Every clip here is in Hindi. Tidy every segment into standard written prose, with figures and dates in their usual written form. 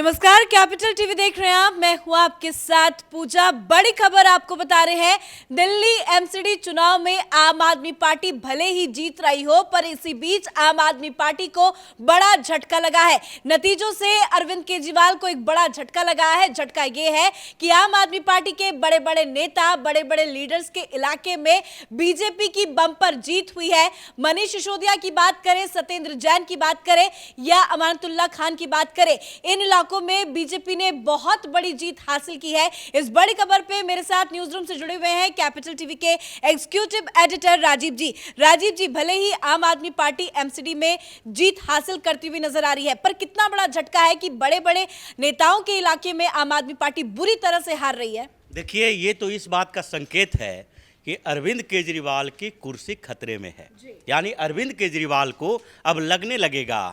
नमस्कार, कैपिटल टीवी देख रहे हैं आप। मैं हूं आपके साथ पूजा। बड़ी खबर आपको बता रहे हैं, दिल्ली एमसीडी चुनाव में आम आदमी पार्टी भले ही जीत रही हो, पर इसी बीच आम आदमी पार्टी को बड़ा झटका लगा है। नतीजों से अरविंद केजरीवाल को एक बड़ा झटका लगा है। झटका ये है कि आम आदमी पार्टी के बड़े बड़े नेता, बड़े बड़े लीडर्स के इलाके में बीजेपी की बंपर जीत हुई है। मनीष सिसोदिया की बात करें, सत्येंद्र जैन की बात करें या अमानतुल्लाह खान की बात करें, इन इलाकों में बीजेपी ने बहुत बड़ी जीत हासिल की है। इस बड़ी खबर पे मेरे साथ न्यूज रूम से जुड़े हुए हैं कैपिटल टीवी के एग्जीक्यूटिव एडिटर राजीव जी। राजीव जी, भले ही आम आदमी पार्टी एमसीडी में जीत हासिल करती हुई नजर आ रही है, पर कितना बड़ा झटका है कि बड़े बड़े नेताओं के इलाके में आम आदमी पार्टी बुरी तरह से हार रही है। देखिए, ये तो इस बात का संकेत है कि अरविंद केजरीवाल की कुर्सी खतरे में है। यानी अरविंद केजरीवाल को अब लगने लगेगा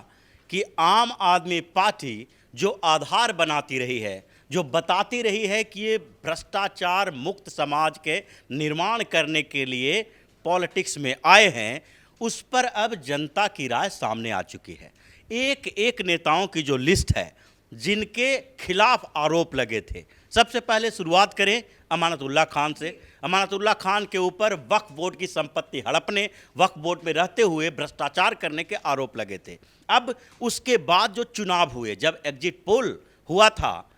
कि आम आदमी पार्टी जो आधार बनाती रही है, जो बताती रही है कि ये भ्रष्टाचार मुक्त समाज के निर्माण करने के लिए पॉलिटिक्स में आए हैं, उस पर अब जनता की राय सामने आ चुकी है। एक एक नेताओं की जो लिस्ट है जिनके खिलाफ आरोप लगे थे, सबसे पहले शुरुआत करें अमानतुल्लाह खान से। अमानतुल्लाह खान के ऊपर वक्फ बोर्ड की संपत्ति हड़पने, वक्फ बोर्ड में रहते हुए भ्रष्टाचार करने के आरोप लगे थे। अब उसके बाद जो चुनाव हुए, जब एग्जिट पोल हुआ था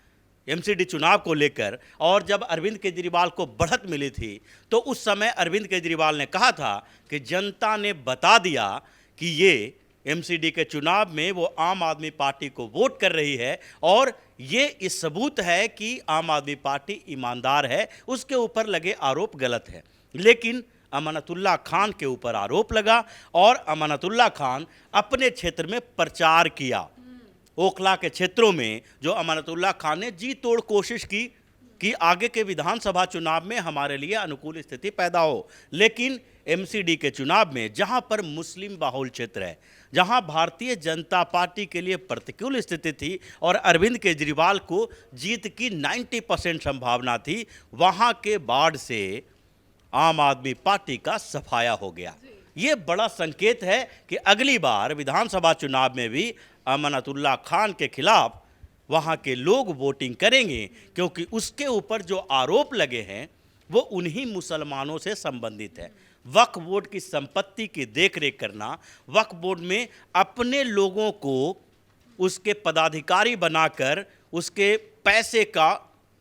एमसीडी चुनाव को लेकर और जब अरविंद केजरीवाल को बढ़त मिली थी, तो उस समय अरविंद केजरीवाल ने कहा था कि जनता ने बता दिया कि ये एमसीडी के चुनाव में वो आम आदमी पार्टी को वोट कर रही है और ये इस सबूत है कि आम आदमी पार्टी ईमानदार है, उसके ऊपर लगे आरोप गलत है। लेकिन अमानतुल्लाह खान के ऊपर आरोप लगा और अमानतुल्लाह खान अपने क्षेत्र में प्रचार किया। ओखला के क्षेत्रों में जो अमानतुल्लाह खान ने जी तोड़ कोशिश की कि आगे के विधानसभा चुनाव में हमारे लिए अनुकूल स्थिति पैदा हो। लेकिन एमसीडी के चुनाव में जहां पर मुस्लिम बाहुल क्षेत्र है, जहां भारतीय जनता पार्टी के लिए प्रतिकूल स्थिति थी और अरविंद केजरीवाल को जीत की 90% संभावना थी, वहां के बाढ़ से आम आदमी पार्टी का सफाया हो गया। ये बड़ा संकेत है कि अगली बार विधानसभा चुनाव में भी अमानतुल्लाह खान के खिलाफ वहाँ के लोग वोटिंग करेंगे, क्योंकि उसके ऊपर जो आरोप लगे हैं वो उन्हीं मुसलमानों से संबंधित है। वक्फ बोर्ड की संपत्ति की देखरेख करना, वक्फ बोर्ड में अपने लोगों को उसके पदाधिकारी बनाकर उसके पैसे का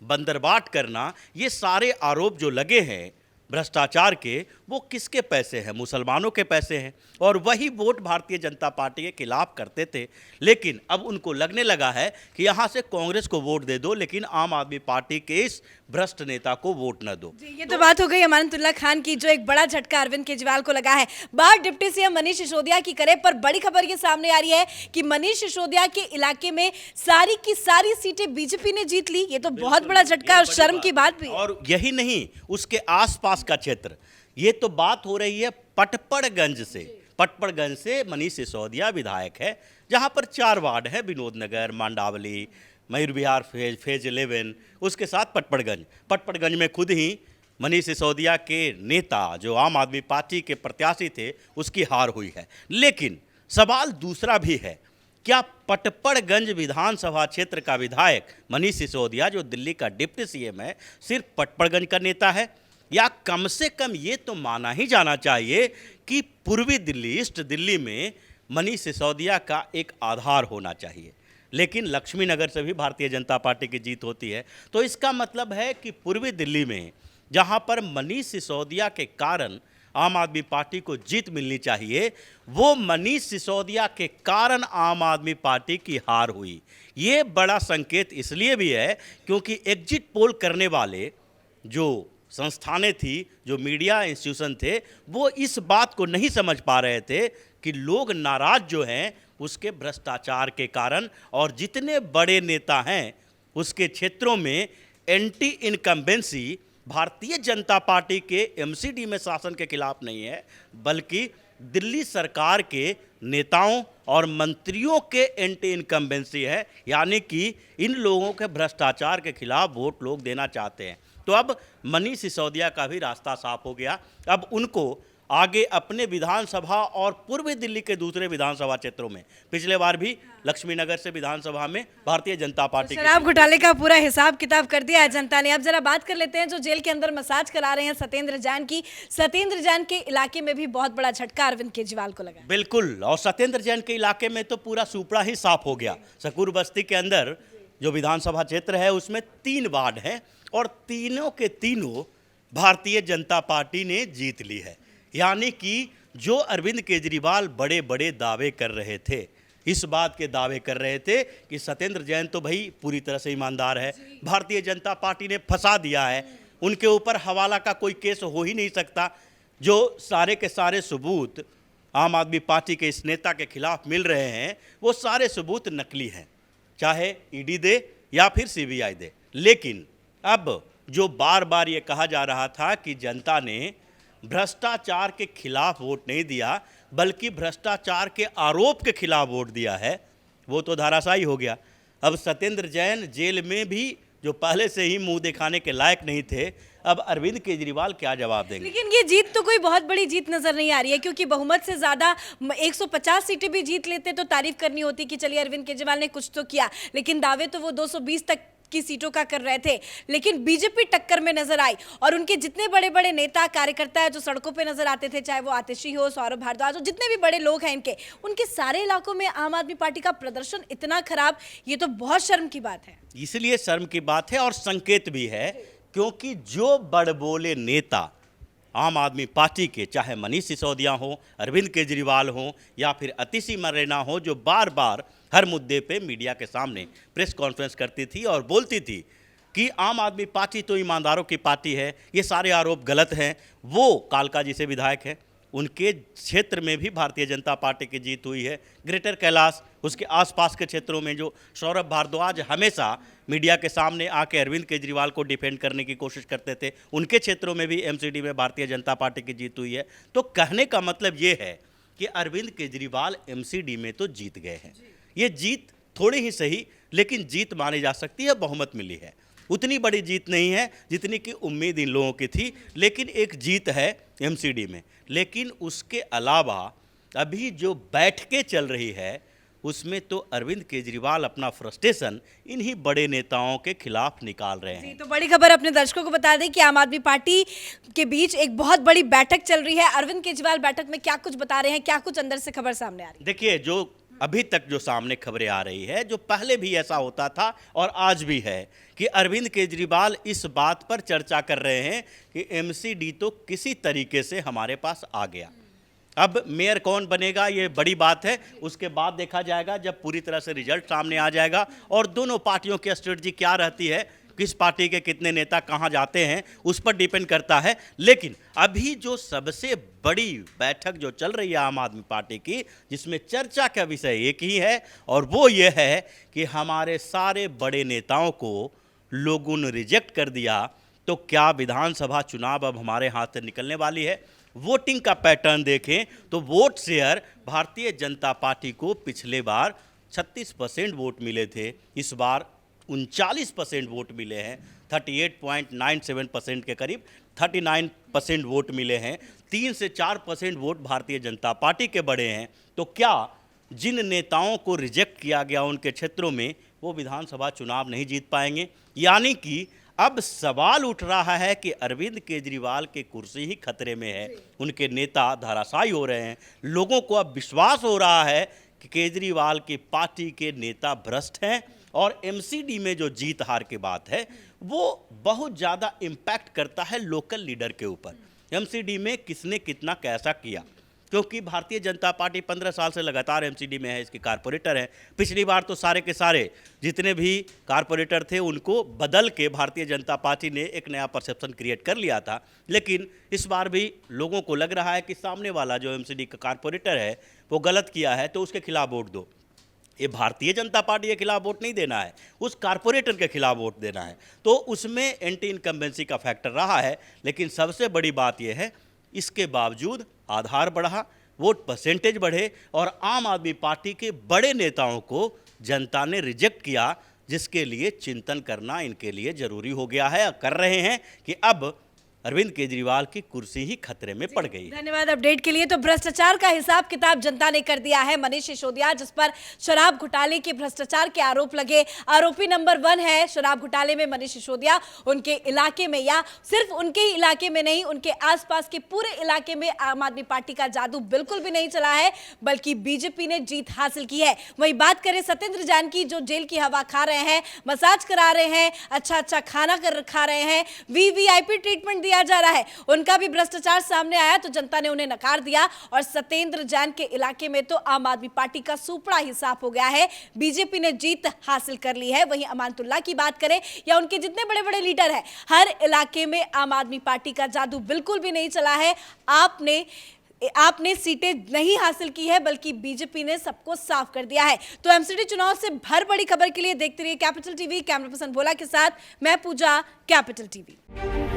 बंदरबाट करना, ये सारे आरोप जो लगे हैं भ्रष्टाचार के, वो किसके पैसे हैं? मुसलमानों के पैसे हैं। और वही वोट भारतीय जनता पार्टी के खिलाफ करते थे। लेकिन अब उनको लगने लगा है कि यहाँ से कांग्रेस को वोट दे दो, लेकिन आम आदमी पार्टी के इस भ्रष्ट नेता को वोट न दो। ये तो बात हो गई अमानतुल्लाह खान की, जो एक बड़ा झटका अरविंद केजरीवाल को लगा है। बात डिप्टी सीएम मनीष सिसोदिया की करे, पर बड़ी खबर ये सामने आ रही है कि मनीष सिसोदिया के इलाके में सारी की सारी सीटें बीजेपी ने जीत ली। ये तो बहुत बड़ा झटका और शर्म की बात भी। और यही नहीं, उसके आसपास का क्षेत्र, ये तो बात हो रही है पटपड़गंज से। पटपड़गंज से मनीष सिसोदिया विधायक है, जहां पर 4 वार्ड है, विनोद नगर, मांडावली, मयूर विहार फेज 11, उसके साथ पटपड़गंज में खुद ही मनीष सिसोदिया के नेता, जो आम आदमी पार्टी के प्रत्याशी थे, उसकी हार हुई है। लेकिन सवाल दूसरा भी है, क्या पटपड़गंज विधानसभा क्षेत्र का विधायक मनीष सिसोदिया, जो दिल्ली का डिप्टी सीएम है, सिर्फ पटपड़गंज का नेता है? या कम से कम ये तो माना ही जाना चाहिए कि पूर्वी दिल्ली, ईस्ट दिल्ली में मनीष सिसोदिया का एक आधार होना चाहिए। लेकिन लक्ष्मी नगर से भी भारतीय जनता पार्टी की जीत होती है, तो इसका मतलब है कि पूर्वी दिल्ली में जहां पर मनीष सिसोदिया के कारण आम आदमी पार्टी को जीत मिलनी चाहिए, वो मनीष सिसोदिया के कारण आम आदमी पार्टी की हार हुई। ये बड़ा संकेत इसलिए भी है क्योंकि एग्जिट पोल करने वाले जो संस्थानें थी, जो मीडिया इंस्टीट्यूशन थे, वो इस बात को नहीं समझ पा रहे थे कि लोग नाराज जो हैं उसके भ्रष्टाचार के कारण, और जितने बड़े नेता हैं उसके क्षेत्रों में anti incumbency Bharatiya Janata party के एमसीडी में शासन के खिलाफ नहीं है, बल्कि दिल्ली सरकार के नेताओं और मंत्रियों के एंटी इनकम्बेंसी है। यानी कि इन लोगों के भ्रष्टाचार के खिलाफ वोट लोग देना चाहते हैं। तो अब मनीष सिसोदिया का भी रास्ता साफ हो गया। अब उनको आगे अपने विधानसभा और पूर्वी दिल्ली के दूसरे विधानसभा क्षेत्रों में। पिछले बार भी लक्ष्मीनगर से विधानसभा में भारतीय जनता पार्टी शराब घोटाले का पूरा हिसाब किताब कर दिया है जनता ने। अब जरा बात कर लेते हैं जो जेल के अंदर मसाज करा रहे हैं सत्येंद्र जैन की। सत्येंद्र जैन के इलाके में भी बहुत बड़ा झटका अरविंद केजरीवाल को लगा। बिल्कुल, और सत्येंद्र जैन के इलाके में तो पूरा सुपड़ा ही साफ हो गया। सकूर बस्ती के अंदर जो विधानसभा क्षेत्र है उसमें 3 वार्ड हैं और तीनों के तीनों भारतीय जनता पार्टी ने जीत ली है। यानी कि जो अरविंद केजरीवाल बड़े बड़े दावे कर रहे थे, इस बात के दावे कर रहे थे कि सत्येंद्र जैन तो भाई पूरी तरह से ईमानदार है, भारतीय जनता पार्टी ने फंसा दिया है, उनके ऊपर हवाला का कोई केस हो ही नहीं सकता। जो सारे के सारे सबूत आम आदमी पार्टी के इस नेता के खिलाफ मिल रहे हैं वो सारे सबूत नकली हैं, चाहे ईडी दे या फिर सीबीआई दे। लेकिन अब जो बार बार ये कहा जा रहा था कि जनता ने भ्रष्टाचार के खिलाफ वोट नहीं दिया बल्कि भ्रष्टाचार के आरोप के खिलाफ वोट दिया है, वो तो धराशायी हो गया। अब सत्येंद्र जैन जेल में भी जो पहले से ही मुंह दिखाने के लायक नहीं थे, अब अरविंद केजरीवाल क्या जवाब देंगे। लेकिन ये जीत तो कोई बहुत बड़ी जीत नजर नहीं आ रही है, क्योंकि बहुमत से ज्यादा 150 सीटें भी जीत लेते तो तारीफ करनी होती कि चलिए अरविंद केजरीवाल ने कुछ तो किया, लेकिन दावे तो वो 220 तक की सीटों का कर रहे थे। लेकिन बीजेपी टक्कर में नजर आई और उनके जितने बड़े बड़े नेता कार्यकर्ता है जो सड़कों पे नजर आते थे, चाहे वो आतिशी हो, सौरभ भारद्वाज हो, जितने भी बड़े लोग हैं उनके सारे इलाकों में आम आदमी पार्टी का प्रदर्शन इतना खराब, ये तो बहुत शर्म की बात है। इसलिए शर्म की बात है और संकेत भी है, क्योंकि जो बड़बोले नेता आम आदमी पार्टी के, चाहे मनीष सिसोदिया हो, अरविंद केजरीवाल हो या फिर अतिशी मरलेना हो, जो बार बार हर मुद्दे पे मीडिया के सामने प्रेस कॉन्फ्रेंस करती थी और बोलती थी कि आम आदमी पार्टी तो ईमानदारों की पार्टी है, ये सारे आरोप गलत हैं, वो कालकाजी से विधायक है, उनके क्षेत्र में भी भारतीय जनता पार्टी की जीत हुई है। ग्रेटर कैलाश, उसके आसपास के क्षेत्रों में जो सौरभ भारद्वाज हमेशा मीडिया के सामने आके अरविंद केजरीवाल को डिफेंड करने की कोशिश करते थे, उनके क्षेत्रों में भी एमसीडी में भारतीय जनता पार्टी की जीत हुई है। तो कहने का मतलब ये है कि अरविंद केजरीवाल एमसीडी में तो जीत गए हैं। ये जीत थोड़ी ही सही, लेकिन जीत मानी जा सकती है, बहुमत मिली है। उतनी बड़ी जीत नहीं है जितनी की उम्मीद इन लोगों की थी, लेकिन एक जीत है एमसीडी में। लेकिन उसके अलावा अभी जो बैठकें चल रही है उसमें तो अरविंद केजरीवाल अपना फ्रस्ट्रेशन इन्हीं बड़े नेताओं के खिलाफ निकाल रहे हैं। तो बड़ी खबर अपने दर्शकों को बता दें कि आम आदमी पार्टी के बीच एक बहुत बड़ी बैठक चल रही है। अरविंद केजरीवाल बैठक में क्या कुछ बता रहे हैं, क्या कुछ अंदर से खबर सामने आ रही है? देखिए, जो अभी तक जो सामने खबरें आ रही है, जो पहले भी ऐसा होता था और आज भी है, कि अरविंद केजरीवाल इस बात पर चर्चा कर रहे हैं कि एमसीडी तो किसी तरीके से हमारे पास आ गया, अब मेयर कौन बनेगा ये बड़ी बात है, उसके बाद देखा जाएगा जब पूरी तरह से रिजल्ट सामने आ जाएगा और दोनों पार्टियों की स्ट्रेटजी क्या रहती है, किस पार्टी के कितने नेता कहां जाते हैं, उस पर डिपेंड करता है। लेकिन अभी जो सबसे बड़ी बैठक जो चल रही है आम आदमी पार्टी की, जिसमें चर्चा का विषय एक ही है और वो ये है कि हमारे सारे बड़े नेताओं को लोगों ने रिजेक्ट कर दिया, तो क्या विधानसभा चुनाव अब हमारे हाथ से निकलने वाली है। वोटिंग का पैटर्न देखें तो vote share Bharatiya Janata party को पिछले बार 36% वोट मिले थे, इस बार 39% वोट मिले हैं, 38.97% के करीब 39% वोट मिले हैं, 3 से 4% वोट भारतीय जनता पार्टी के बढ़े हैं। तो क्या जिन नेताओं को रिजेक्ट किया गया उनके क्षेत्रों में वो विधानसभा चुनाव नहीं जीत पाएंगे। यानी कि अब सवाल उठ रहा है कि अरविंद केजरीवाल की कुर्सी ही खतरे में है, उनके नेता धराशायी हो रहे हैं। लोगों को अब विश्वास हो रहा है कि केजरीवाल की पार्टी के नेता भ्रष्ट हैं और एमसीडी में जो जीत हार की बात है वो बहुत ज़्यादा इम्पैक्ट करता है लोकल लीडर के ऊपर। एमसीडी में किसने कितना कैसा किया, क्योंकि भारतीय जनता पार्टी 15 साल से लगातार एमसीडी में है, इसके कारपोरेटर हैं। पिछली बार तो सारे के सारे जितने भी कारपोरेटर थे उनको बदल के भारतीय जनता पार्टी ने एक नया परसेप्शन क्रिएट कर लिया था, लेकिन इस बार भी लोगों को लग रहा है कि सामने वाला जो एमसीडी का कारपोरेटर है वो गलत किया है तो उसके खिलाफ वोट दो। ये भारतीय जनता पार्टी के खिलाफ वोट नहीं देना है, उस कारपोरेटर के खिलाफ वोट देना है। तो उसमें एंटी इनकम्बेंसी का फैक्टर रहा है। लेकिन सबसे बड़ी बात यह है, इसके बावजूद आधार बढ़ा, वोट परसेंटेज बढ़े और आम आदमी पार्टी के बड़े नेताओं को जनता ने रिजेक्ट किया, जिसके लिए चिंतन करना इनके लिए जरूरी हो गया है। कर रहे हैं कि अब अरविंद केजरीवाल की कुर्सी ही खतरे में पड़ गई। धन्यवाद अपडेट के लिए। तो भ्रष्टाचार का हिसाब किताब जनता ने कर दिया है। मनीष सिसोदिया, जिस पर शराब घोटाले के भ्रष्टाचार के आरोप लगे, आरोपी नंबर 1 है शराब घोटाले में मनीष सिसोदिया। उनके इलाके में, या सिर्फ उनके ही इलाके में नहीं, उनके आसपास के पूरे इलाके में आम आदमी पार्टी का जादू बिल्कुल भी नहीं चला है, बल्कि बीजेपी ने जीत हासिल की है। वही बात करें सत्येंद्र जैन की, जो जेल की हवा खा रहे हैं, मसाज करा रहे हैं, अच्छा खाना खा रहे हैं, वीवीआईपी ट्रीटमेंट दिया जा रहा है, उनका भी भ्रष्टाचार सामने आया तो जनता ने उन्हें नकार दिया। और सत्येंद्र जैन के इलाके में तो आम आदमी पार्टी का सुपड़ा ही साफ हो गया है, बीजेपी ने जीत हासिल कर ली है। वहीं अमानतुल्लाह की बात करें या उनके जितने बड़े बड़े लीडर हैं, हर इलाके में आम आदमी पार्टी का जादू बिल्कुल भी नहीं चला है। आपने सीटें नहीं हासिल की है, बल्कि बीजेपी ने सबको साफ कर दिया है। तो एमसीडी चुनाव से भर बड़ी खबर के लिए देखते रहिए कैपिटल टीवी। कैमरा पर्सन भोला के साथ मैं पूजा, कैपिटल टीवी।